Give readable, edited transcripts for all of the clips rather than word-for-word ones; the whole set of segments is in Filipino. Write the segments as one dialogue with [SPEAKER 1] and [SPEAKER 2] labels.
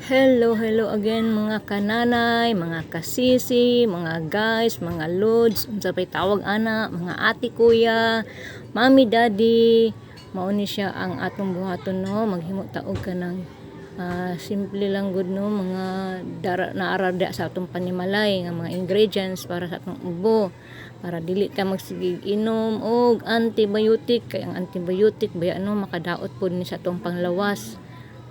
[SPEAKER 1] Hello again mga kananay, mga kasisi, mga guys, mga lods, unsa pay tawag ana, mga ate kuya, mami daddy, mao ni siya ang atong buhaton no, maghimo taog ka ng simple lang gud no, mga naarada sa atong panimalay nga mga ingredients para sa atong ubo, para dili ta magsigig inom og antibiotic, kay ang antibiotic baya no makadaot pod ni sa atong panglawas.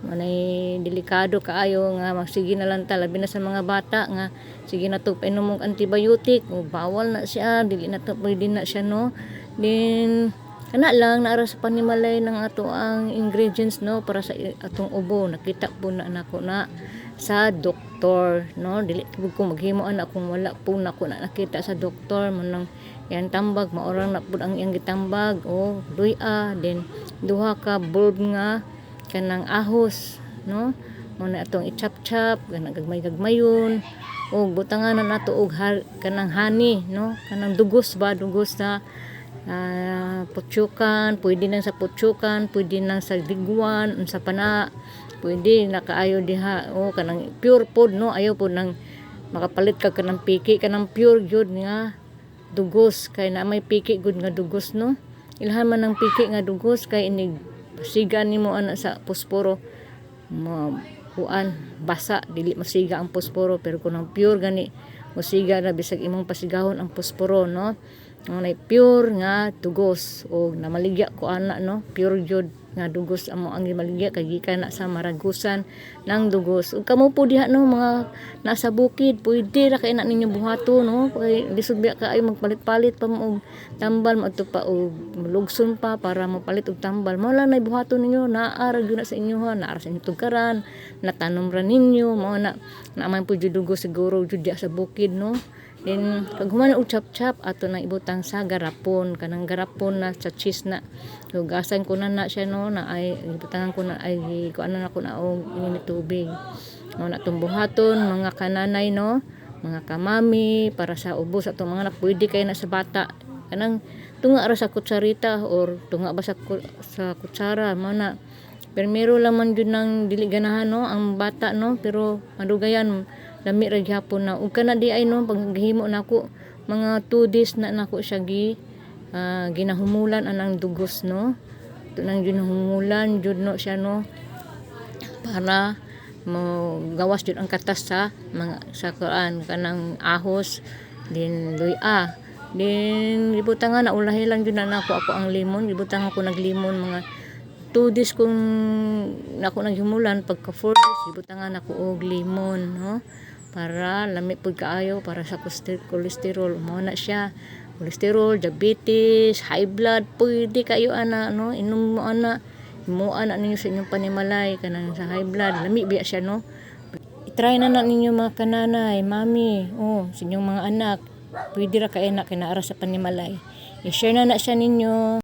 [SPEAKER 1] Manay delikado kaayo nga magsige na lang ta, labi na sa mga bata nga sige na to painom og antibiotic o bawal na siya, dili na to pwede na siya no. Then kana lang naara sa panimalay ng ato ang ingredients no para sa atong ubo. Nakita po na nako na sa doktor no, dili ko maghimo ana kung wala po nako na nakita sa doktor mo nang yan tambag maorang na pud ang iyang gitambag o luya, then duha ka bulb nga kanang ahos no, mo na atong i-chop-chop kanang gagmay-gagmayon o butangan na nato og kanang honey no, kanang dugos sa putsukan, pwede nang sa putsukan, pwede nang sa digwan, unsa pa na pwede nakaayo diha o kanang pure pod no, ayaw pod nang makapalit ka kanang piki, kanang pure gyud nga dugos, kay na may piki gud nga dugos no. Ilhan man ang piki nga dugos kay inig siga nimo ana sa posporo kuan basa, dili masiga ang posporo, pero kung ang pure gani masiga na bisag imong pasigahon ang posporo no. Ang pure nga dugos o namaligya ko ana no, pure jud nga dugos amo ang maligya kay gikan na sa maragusan ng dugos. Ug kamo po diha no mga nasa bukid, pwede ra kay na ninyo buhaton no, kay lisod biya kaayo magpalit-palit pa mo og tambal madto pa og lugson pa para mapalit og tambal. Mao lang nay buhaton ninyo, naa ra gyud na sa inyo ha, naa ra sa inyong tugkaran, natanom ra ninyo, mao na man po jud dugos siguro jud diha sa bukid no. Then kag human og chop-chop ato na ibutang sa garapon, kanang garapon na sa cheese na hugasan ko na siya no, na ay ibutangan ko na ay kuan na ko na og init tubig mo na tumbuhaton mga kananay no, mga kamami para sa ubos atong mga anak. Pwede kay na sa bata kanang tunga ra sa kutsarita or tunga ba sa kutsara mo na primero laman jud nang dili ganahan no ang bata no, pero madugayan lami ra gyapon na ug kana di ay no paghimo nako mga 2 days na nako siya ginahumulan anang dugos no. Ito nang ginahumulan jud no siya no para mo gawas jud ang katas sa mga sa kuan kanang ahos, din luya, din gibutangan na ulahi lang jud na nako ako ang limon, gibutangan ko naglimon mga 2 days kung nako naghumulan, pagka 4 days gibutangan ako og limon no, para lami pud kaayo para sa cholesterol mo na siya. Cholesterol, diabetes, high blood, pwede kayo ana no, inom mo ana, himuan na ninyo sa inyong panimalay kanang sa high blood, lami biya siya no. I-try na ninyo mga kananay, mami, sa inyong mga anak, pwede ra kay na kinara sa panimalay. I-share na siya ninyo.